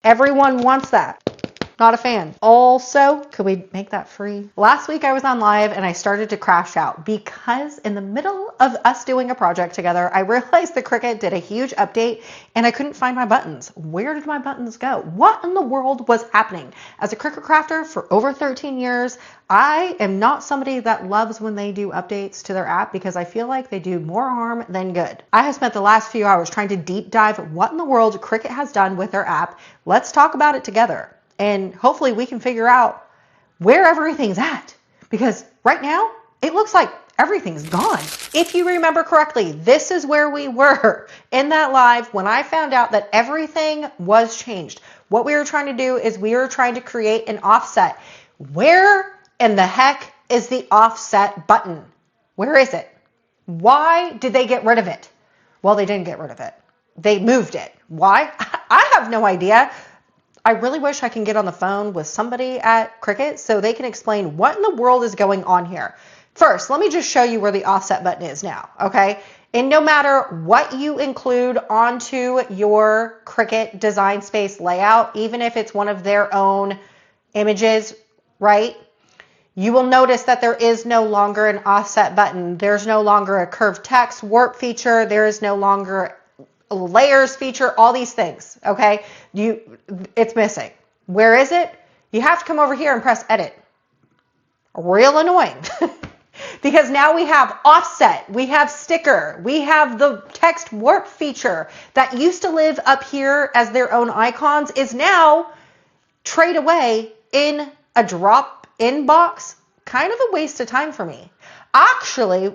Everyone wants that. Not a fan. Also, could we make that free? Last week I was on live and I started to crash out because in the middle of us doing a project together, I realized that Cricut did a huge update and I couldn't find my buttons. Where did my buttons go? What in the world was happening? As a Cricut crafter for over 13 years, I am not somebody that loves when they do updates to their app because I feel like they do more harm than good. I have spent the last few hours trying to deep dive what in the world Cricut has done with their app. Let's talk about it together. And hopefully we can figure out where everything's at. Because right now, it looks like everything's gone. If you remember correctly, this is where we were in that live when I found out that everything was changed. What we were trying to do is we were trying to create an offset. Where in the heck is the offset button? Where is it? Why did they get rid of it? Well, they didn't get rid of it. They moved it. Why? I have no idea. I really wish I can get on the phone with somebody at Cricut so they can explain what in the world is going on here. First, let me just show you where the offset button is now, okay? And no matter what you include onto your Cricut Design Space layout, even if it's one of their own images, right? You will notice that there is no longer an offset button. There's no longer a curved text warp feature. There is no longer layers feature, all these things, okay? It's missing. Where is it? You have to come over here and press edit. Real annoying. Because now we have offset, we have sticker, we have the text warp feature that used to live up here as their own icons is now trade away in a drop-in box. Kind of a waste of time for me. Actually,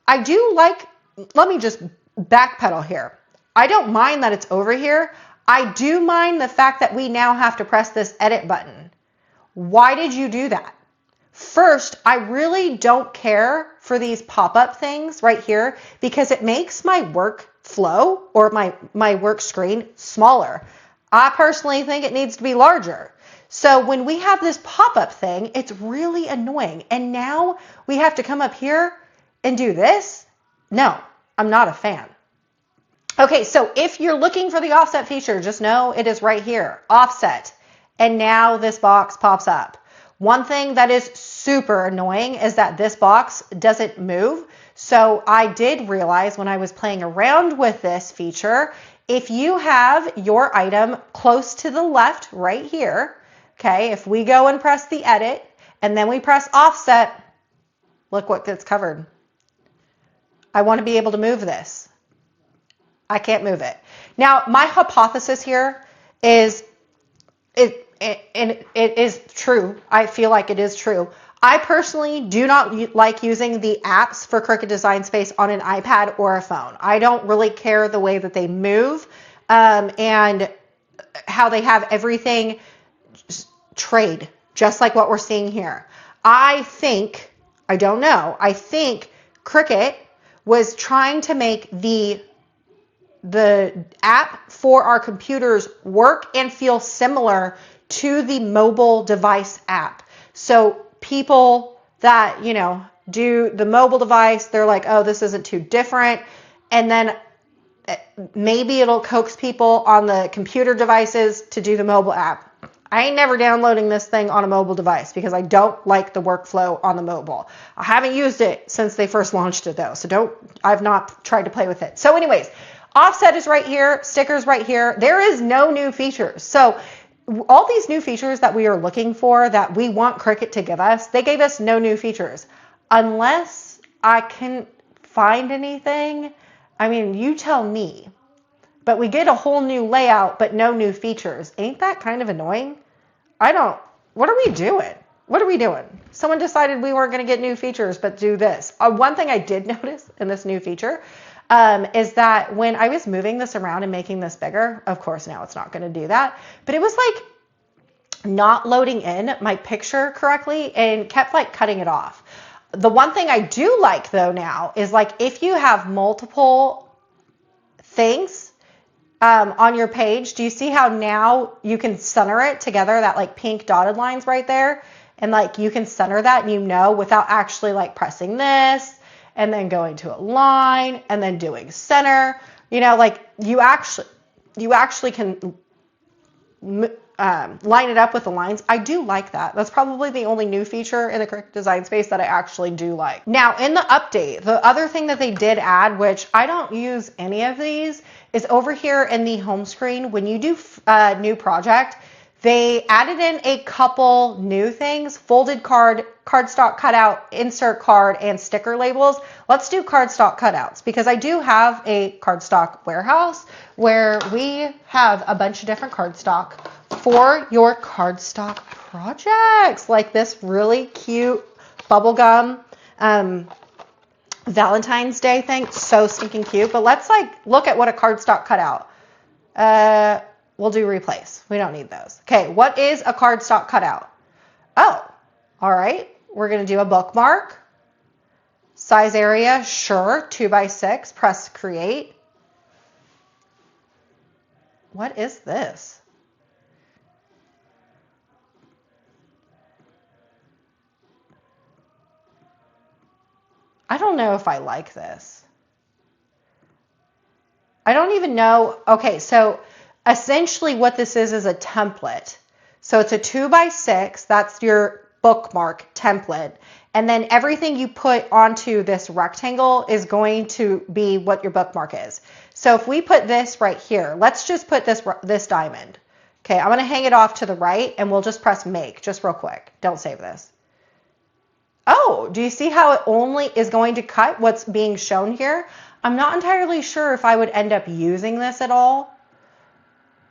I do like, let me just backpedal here. I don't mind that it's over here. I do mind the fact that we now have to press this edit button. Why did you do that? First, I really don't care for these pop-up things right here because it makes my workflow or my work screen smaller. I personally think it needs to be larger. So when we have this pop-up thing, it's really annoying. And now we have to come up here and do this? No, I'm not a fan. Okay, so if you're looking for the offset feature, just know it is right here, offset. And now this box pops up. One thing that is super annoying is that this box doesn't move. So I did realize when I was playing around with this feature, if you have your item close to the left right here, okay, if we go and press the edit and then we press offset, look what gets covered. I want to be able to move this. I can't move it. Now, my hypothesis here is, it is true. I feel like it is true. I personally do not like using the apps for Cricut Design Space on an iPad or a phone. I don't really care the way that they move and how they have everything trade, just like what we're seeing here. I think Cricut was trying to make the app for our computers work and feel similar to the mobile device app. So people that, do the mobile device, they're like, oh, this isn't too different. And then maybe it'll coax people on the computer devices to do the mobile app. I ain't never downloading this thing on a mobile device because I don't like the workflow on the mobile. I haven't used it since they first launched it though. So I've not tried to play with it. So anyways, offset is right here, stickers right here. There is no new features. So all these new features that we are looking for that we want Cricut to give us, they gave us no new features. Unless I can find anything, I mean, you tell me. But we get a whole new layout, but no new features. Ain't that kind of annoying? What are we doing? What are we doing? Someone decided we weren't going to get new features, but do this. One thing I did notice in this new feature is that when I was moving this around and making this bigger, of course now it's not going to do that, but it was like not loading in my picture correctly and kept like cutting it off. The one thing I do like though now is like if you have multiple things on your page, do you see how now you can center it together, that like pink dotted lines right there? And like you can center that and without actually like pressing this and then going to a line and then doing center, like you actually can line it up with the lines. I do like that. That's probably the only new feature in the Cricut design space that I actually do like. Now in the update, the other thing that they did add, which I don't use any of these, is over here in the home screen. When you do a new project, they added in a couple new things: folded card, cardstock cutout, insert card, and sticker labels. Let's do cardstock cutouts, because I do have a cardstock warehouse where we have a bunch of different cardstock for your cardstock projects, like this really cute bubblegum Valentine's Day thing. So stinking cute. But let's look at what a cardstock cutout. We'll do replace. We don't need those. Okay, what is a cardstock cutout? Oh, all right. We're going to do a bookmark. Size area, sure, 2x6. Press create. What is this? I don't know if I like this. I don't even know. Okay, so essentially what this is a template. So it's a 2x6, that's your bookmark template. And then everything you put onto this rectangle is going to be what your bookmark is. So if we put this right here, let's just put this diamond. Okay, I'm gonna hang it off to the right and we'll just press make, just real quick. Don't save this. Oh, do you see how it only is going to cut what's being shown here? I'm not entirely sure if I would end up using this at all.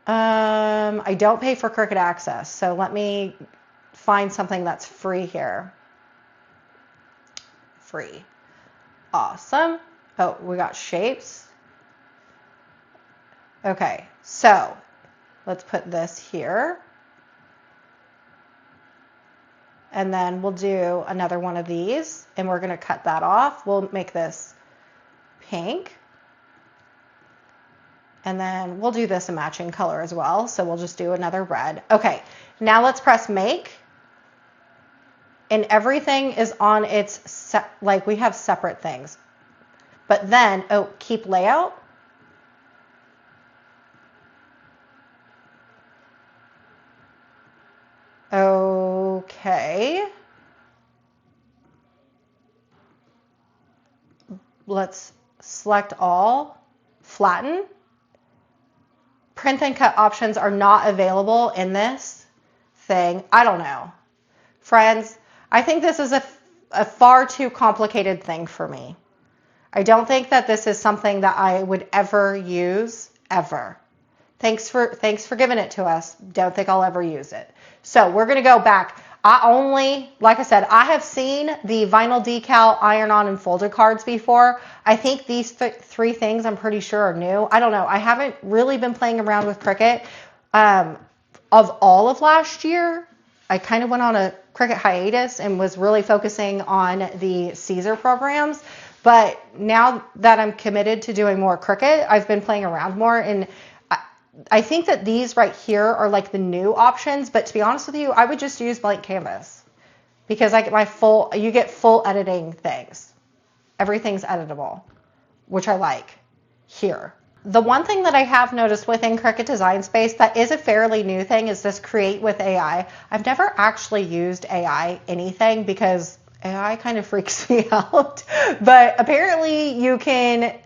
I don't pay for Cricut Access, so let me find something that's free here. Free. Awesome. Oh, we got shapes. Okay, so let's put this here. And then we'll do another one of these, and we're going to cut that off. We'll make this pink. And then we'll do this a matching color as well. So we'll just do another red. Okay, now let's press make. And everything is on its, we have separate things. But then, oh, keep layout. Okay. Let's select all, flatten. Print and cut options are not available in this thing. I don't know. Friends, I think this is a far too complicated thing for me. I don't think that this is something that I would ever use, ever. Thanks for giving it to us. Don't think I'll ever use it. So we're going to go back. Like I said, I have seen the vinyl decal, iron-on, and folded cards before. I think these three things I'm pretty sure are new. I don't know. I haven't really been playing around with Cricut of all of last year. I kind of went on a Cricut hiatus and was really focusing on the Caesar programs. But now that I'm committed to doing more Cricut, I've been playing around more, and I think that these right here are like the new options, but to be honest with you, I would just use blank canvas because I get you get full editing things. Everything's editable, which I like here. The one thing that I have noticed within Cricut Design Space that is a fairly new thing is this create with AI. I've never actually used AI anything because AI kind of freaks me out, but apparently you can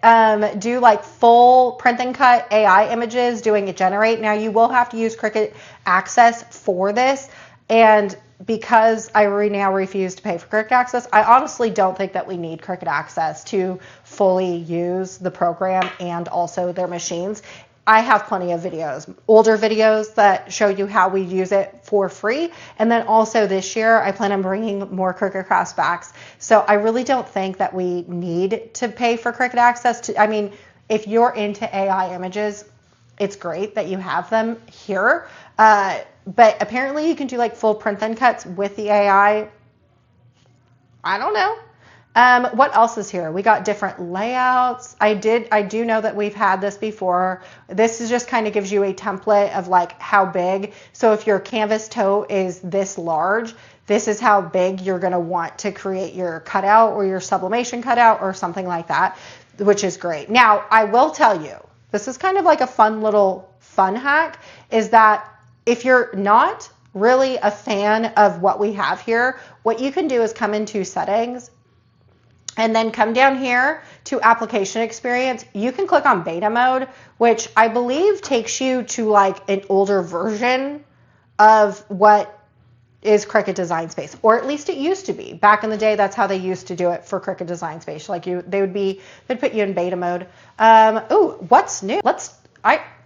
do like full print and cut AI images doing a generate. Now you will have to use Cricut Access for this, and because I now refuse to pay for Cricut Access, I honestly don't think that we need Cricut Access to fully use the program and also their machines. I have plenty of videos, older videos that show you how we use it for free. And then also this year, I plan on bringing more Cricut Crafts backs. So I really don't think that we need to pay for Cricut Access. I mean, if you're into AI images, it's great that you have them here. But apparently you can do like full print and cuts with the AI. I don't know. What else is here? We got different layouts. I do know that we've had this before. This is just kind of gives you a template of like how big. So if your canvas tote is this large, this is how big you're going to want to create your cutout or your sublimation cutout or something like that, which is great. Now, I will tell you, this is kind of like a fun little fun hack, is that if you're not really a fan of what we have here, what you can do is come into settings and then come down here to application experience. You can click on beta mode, which I believe takes you to like an older version of what is Cricut Design Space, or at least it used to be. Back in the day, that's how they used to do it for Cricut Design Space. Like they'd put you in beta mode. Ooh, what's new?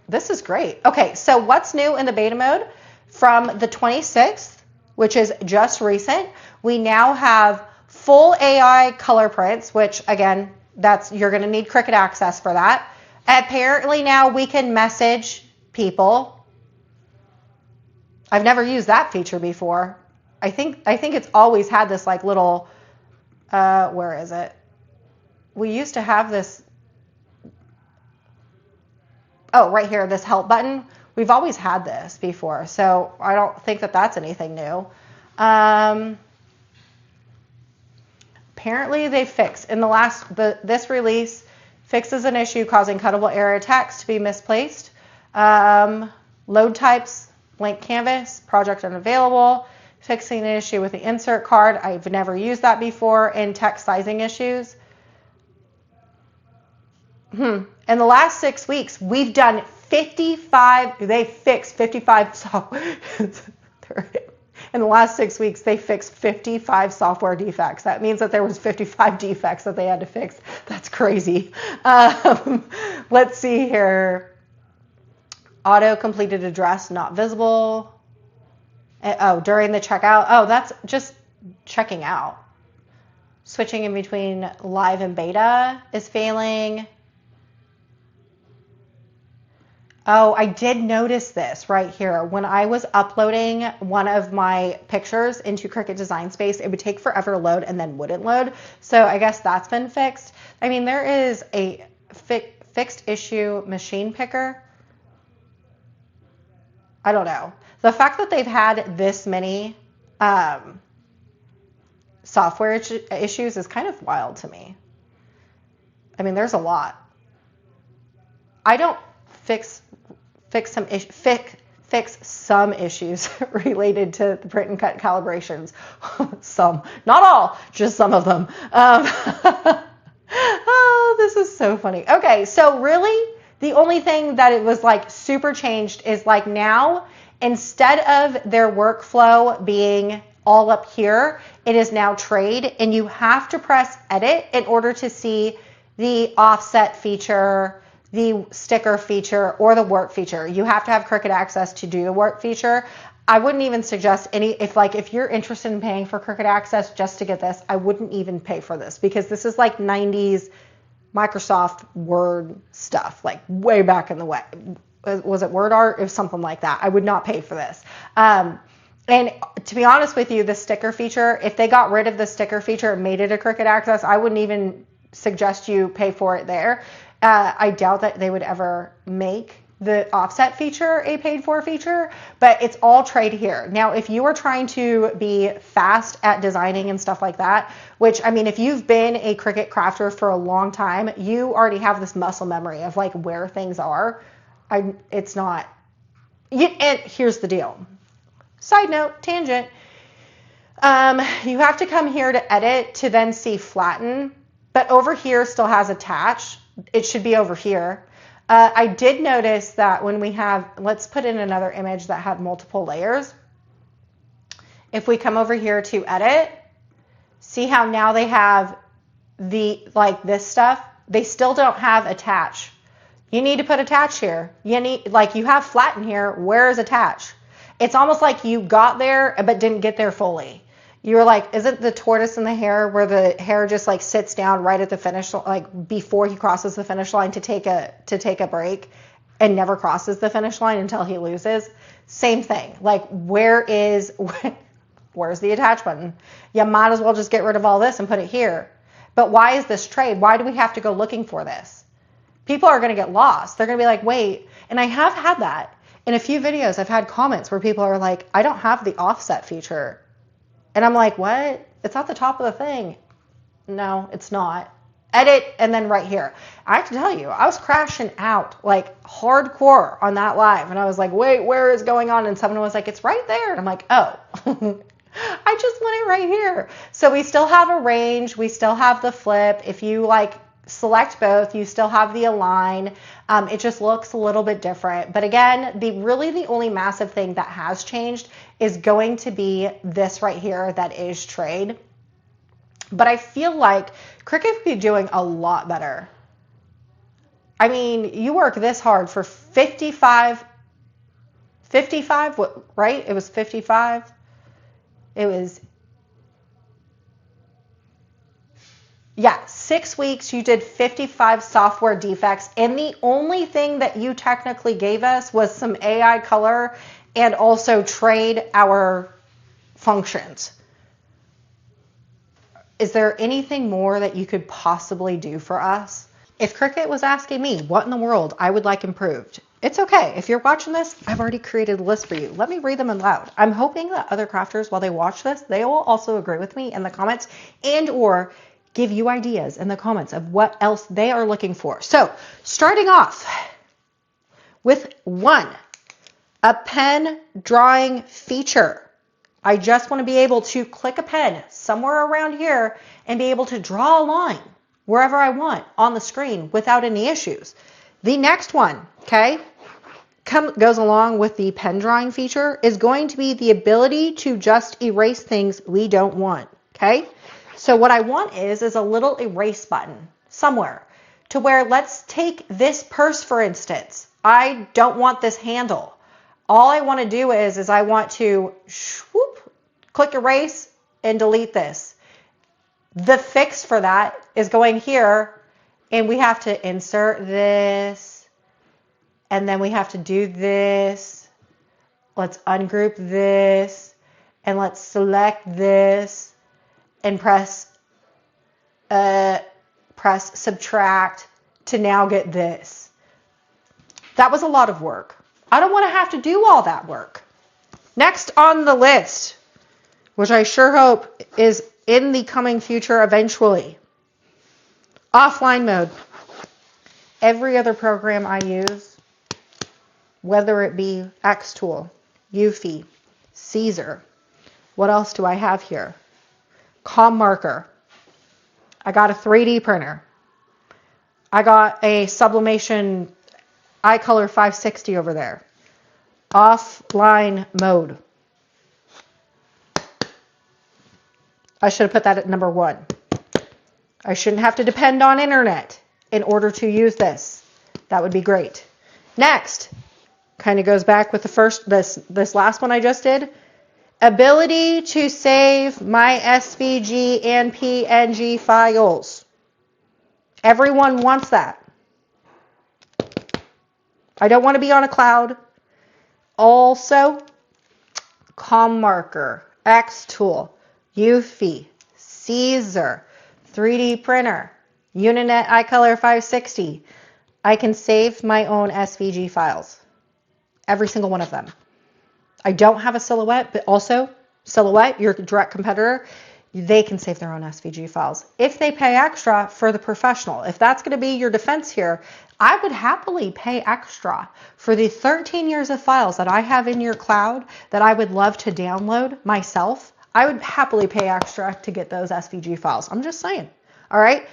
This is great. Okay, so what's new in the beta mode? From the 26th, which is just recent, we now have full AI color prints, which again, you're gonna need Cricut Access for that. Apparently now we can message people. I've never used that feature before. I think it's always had this like little, where is it? We used to have this, oh, right here, this help button. We've always had this before, so I don't think that that's anything new. Apparently they fixed, in this release fixes an issue causing cuttable error text to be misplaced. Load types, blank canvas, project unavailable, fixing an issue with the insert card. I've never used that before, and text sizing issues. In the last 6 weeks, we've done 55, they fixed 55, in the last 6 weeks, they fixed 55 software defects. That means that there was 55 defects that they had to fix. That's crazy. Let's see here. Auto completed address not visible. Oh, during the checkout. Oh, that's just checking out. Switching in between live and beta is failing. Oh, I did notice this right here. When I was uploading one of my pictures into Cricut Design Space, it would take forever to load and then wouldn't load. So I guess that's been fixed. I mean, there is a fixed issue machine picker. I don't know. The fact that they've had this many software issues is kind of wild to me. I mean, there's a lot. I don't fix some issues related to the print and cut calibrations. Some, not all, just some of them. Oh, this is so funny. Okay, so really, the only thing that it was like super changed is like now, instead of their workflow being all up here, it is now trade, and you have to press edit in order to see the offset feature, the sticker feature, or the work feature. You have to have Cricut Access to do the work feature. I wouldn't even suggest if you're interested in paying for Cricut Access just to get this, I wouldn't even pay for this, because this is like 90s Microsoft Word stuff, like way back in the way. Was it Word art or something like that? I would not pay for this. And to be honest with you, the sticker feature, if they got rid of the sticker feature and made it a Cricut Access, I wouldn't even suggest you pay for it there. I doubt that they would ever make the offset feature a paid for feature, but it's all trade here. Now, if you are trying to be fast at designing and stuff like that, which, I mean, if you've been a Cricut crafter for a long time, you already have this muscle memory of like where things are. It's not, and here's the deal. Side note, tangent. You have to come here to edit to then see flatten, but over here still has attach. It should be over here. I did notice that when we have, let's put in another image that had multiple layers. If we come over here to edit, see how now they have this stuff. They still don't have attach. You need to put attach here. You have flatten here. Where is attach? It's almost like you got there but didn't get there fully. You're like, isn't the tortoise in the hare where the hare just like sits down right at the finish, like before he crosses the finish line to take a break, and never crosses the finish line until he loses? Same thing. Like, where's the attach button? You might as well just get rid of all this and put it here. But why is this trade? Why do we have to go looking for this? People are going to get lost. They're going to be like, wait. And I have had that in a few videos. I've had comments where people are like, I don't have the offset feature. And I'm like, what? It's at the top of the thing. No, it's not. edit, and then right here. I have to tell you, I was crashing out like hardcore on that live. And I was like, wait, where is going on? And someone was like, it's right there. And I'm like, oh, I just want it right here. So we still have a range. We still have the flip. If you like select both, you still have the align. It just looks a little bit different. But again, the only massive thing that has changed is going to be this right here that is trade. But I feel like Cricut could be doing a lot better. I mean, you work this hard for 55, what, right? It was 55. It was, yeah, 6 weeks. You did 55 software defects. And the only thing that you technically gave us was some AI color and also trade our functions. Is there anything more that you could possibly do for us? If Cricut was asking me what in the world I would like improved, it's okay. If you're watching this, I've already created a list for you. Let me read them aloud. I'm hoping that other crafters, while they watch this, they will also agree with me in the comments and or give you ideas in the comments of what else they are looking for. So starting off with 1, a pen drawing feature. I just want to be able to click a pen somewhere around here and be able to draw a line wherever I want on the screen without any issues. The next one, okay, goes along with the pen drawing feature is going to be the ability to just erase things we don't want, okay? So what I want is a little erase button somewhere to where, let's take this purse, for instance. I don't want this handle. All I want to do is I want to whoop, click erase and delete this. The fix for that is going here, and we have to insert this, and then we have to do this. Let's ungroup this, and let's select this, and press subtract to now get this. That was a lot of work. I don't want to have to do all that work. Next on the list, which I sure hope is in the coming future eventually, offline mode. Every other program I use, whether it be Xtool, Eufy, Caesar, what else do I have here? Com marker. I got a 3D printer. I got a sublimation iColor 560 over there. Offline mode. I should have put that at number 1. I shouldn't have to depend on internet in order to use this. That would be great. Next, kind of goes back with the first, this last one I just did. Ability to save my SVG and PNG files. Everyone wants that. I don't want to be on a cloud. Also, com marker, Xtool, Eufy, Caesar, 3D printer, Uninet iColor 560. I can save my own SVG files. Every single one of them. I don't have a Silhouette, but also Silhouette, your direct competitor, they can save their own SVG files if they pay extra for the professional. If that's going to be your defense here, I would happily pay extra for the 13 years of files that I have in your cloud that I would love to download myself. I would happily pay extra to get those SVG files. I'm just saying. All right.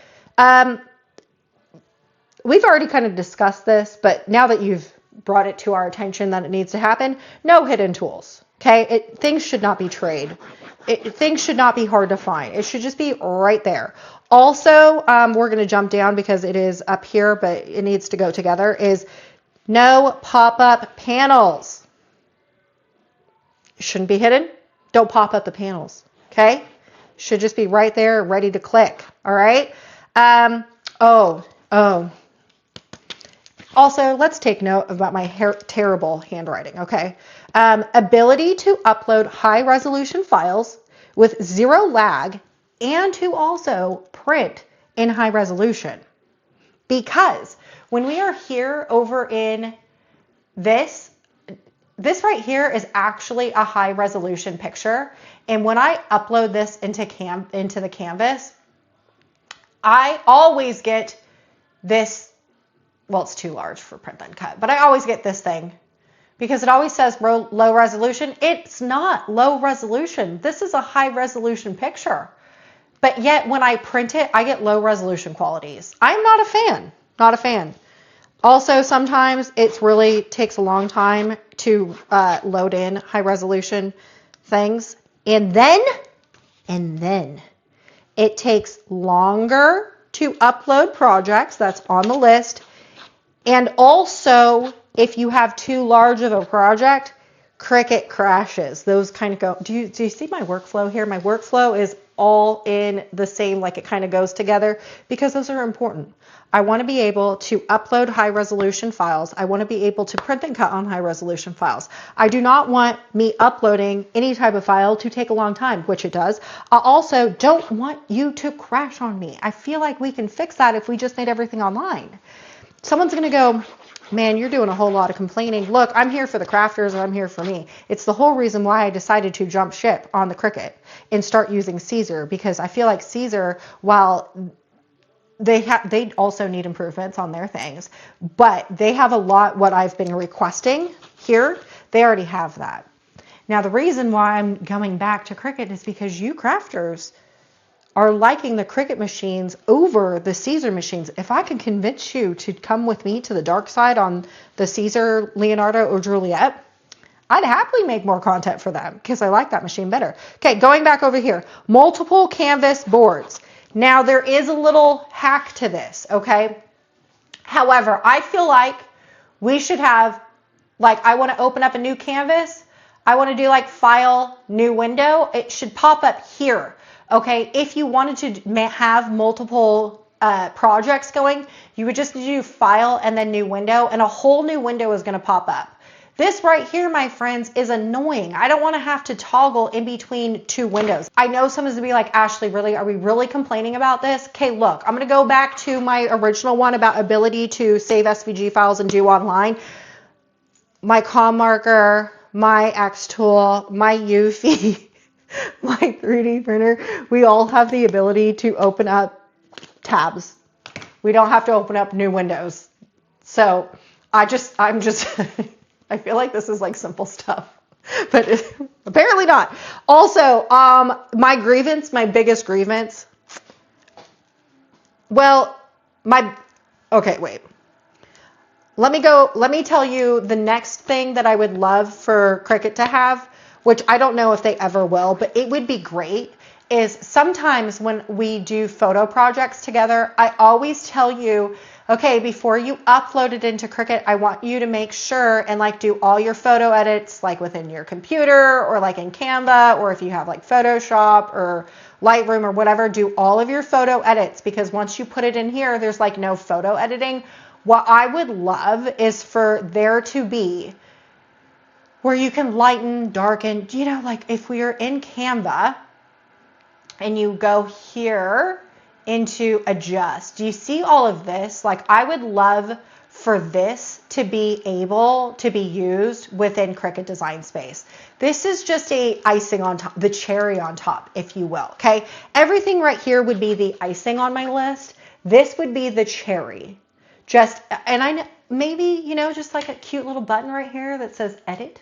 We've already kind of discussed this, but now that you've brought it to our attention that it needs to happen, no hidden tools. Okay. Things should not be trade. Things should not be hard to find. It should just be right there. Also, we're going to jump down because it is up here, but it needs to go together, is no pop-up panels. Shouldn't be hidden. Don't pop up the panels. Okay. Should just be right there, ready to click. All right. Also, let's take note about my terrible handwriting, okay? Ability to upload high-resolution files with 0 lag and to also print in high resolution. Because when we are here over in this right here is actually a high-resolution picture. And when I upload this into the canvas, I always get this, well, it's too large for print and cut, but I always get this thing because it always says low resolution. It's not low resolution. This is a high resolution picture. But yet when I print it, I get low resolution qualities. I'm not a fan. Not a fan. Also, sometimes it really takes a long time to load in high resolution things. And then it takes longer to upload projects. That's on the list. And also, if you have too large of a project, Cricut crashes. Those kind of go. Do you see my workflow here? My workflow is all in the same, like it kind of goes together because those are important. I want to be able to upload high resolution files. I want to be able to print and cut on high resolution files. I do not want me uploading any type of file to take a long time, which it does. I also don't want you to crash on me. I feel like we can fix that if we just made everything online. Someone's going to go, man, you're doing a whole lot of complaining. Look, I'm here for the crafters and I'm here for me. It's the whole reason why I decided to jump ship on the Cricut and start using Caesar, because I feel like Caesar, while they also need improvements on their things, but they have a lot what I've been requesting here. They already have that. Now, the reason why I'm going back to Cricut is because you crafters are liking the Cricut machines over the Caesar machines. If I can convince you to come with me to the dark side on the Caesar, Leonardo, or Juliet, I'd happily make more content for them because I like that machine better. Okay, going back over here, multiple canvas boards. Now, there is a little hack to this, okay? However, I feel like we should have, like, I want to open up a new canvas. I want to do like file, new window. It should pop up here, okay? If you wanted to have multiple projects going, you would just do file and then new window, and a whole new window is going to pop up. This right here, my friends, is annoying. I don't want to have to toggle in between two windows. I know someone's going to be like, Ashley, really? Are we really complaining about this? Okay, look, I'm going to go back to my original one about ability to save SVG files and do online. My com marker, my X tool, my Eufy, my 3D printer, we all have the ability to open up tabs. We don't have to open up new windows. So I'm just... I feel like this is like simple stuff, but apparently not. Also, my biggest grievance. Well, okay, wait. Let me tell you the next thing that I would love for Cricut to have, which I don't know if they ever will, but it would be great, is sometimes when we do photo projects together, I always tell you, okay, before you upload it into Cricut, I want you to make sure and like do all your photo edits like within your computer or like in Canva, or if you have like Photoshop or Lightroom or whatever, do all of your photo edits, because once you put it in here, there's like no photo editing. What I would love is for there to be where you can lighten, darken, you know, like if we are in Canva and you go here into adjust. Do you see all of this? Like, I would love for this to be able to be used within Cricut Design Space. This is just a icing on top, the cherry on top, if you will, okay? Everything right here would be the icing on my list. This would be the cherry. And I know, maybe, you know, just like a cute little button right here that says edit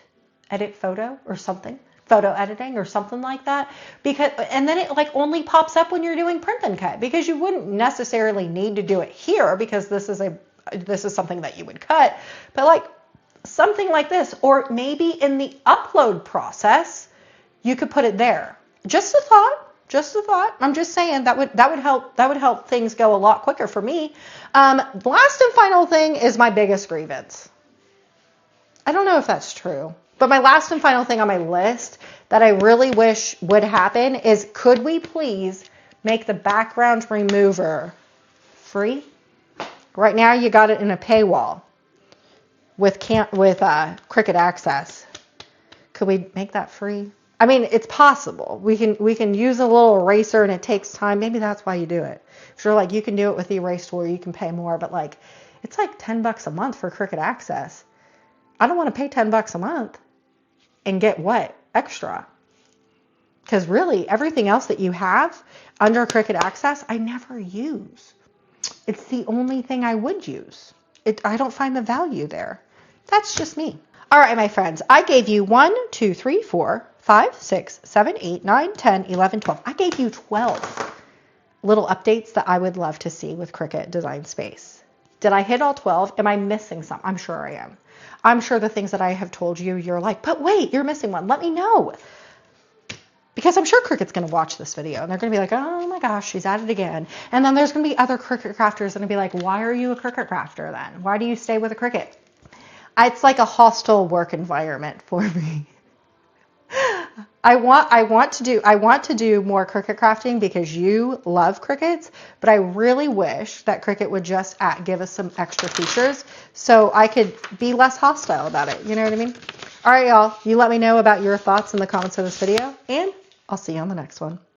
photo or something. Photo editing or something like that, and then it like only pops up when you're doing print and cut, because you wouldn't necessarily need to do it here because this is something that you would cut, but like something like this, or maybe in the upload process you could put it there. Just a thought. I'm just saying that would help things go a lot quicker for me. Last and final thing is my biggest grievance. I don't know if that's true. But my last and final thing on my list that I really wish would happen is, could we please make the background remover free? Right now you got it in a paywall with Cricut Access. Could we make that free? I mean, it's possible. We can use a little eraser and it takes time. Maybe that's why you do it. Sure, like you can do it with the erase tool, you can pay more, but like it's like $10 a month for Cricut Access. I don't want to pay $10 a month and get what? Extra. Because really, everything else that you have under Cricut Access, I never use. It's the only thing I would use. I don't find the value there. That's just me. All right, my friends, I gave you 1, 2, 3, 4, 5, 6, 7, 8, 9, 10, 11, 12. I gave you 12 little updates that I would love to see with Cricut Design Space. Did I hit all 12? Am I missing some? I'm sure I am. I'm sure the things that I have told you, you're like, but wait, you're missing one. Let me know. Because I'm sure Cricut's going to watch this video and they're going to be like, oh my gosh, she's at it again. And then there's going to be other Cricut crafters and be like, why are you a Cricut crafter then? Why do you stay with a Cricut? It's like a hostile work environment for me. I want to do more Cricut crafting because you love Cricuts, but I really wish that Cricut would just give us some extra features so I could be less hostile about it. You know what I mean? All right, y'all. You let me know about your thoughts in the comments of this video, and I'll see you on the next one.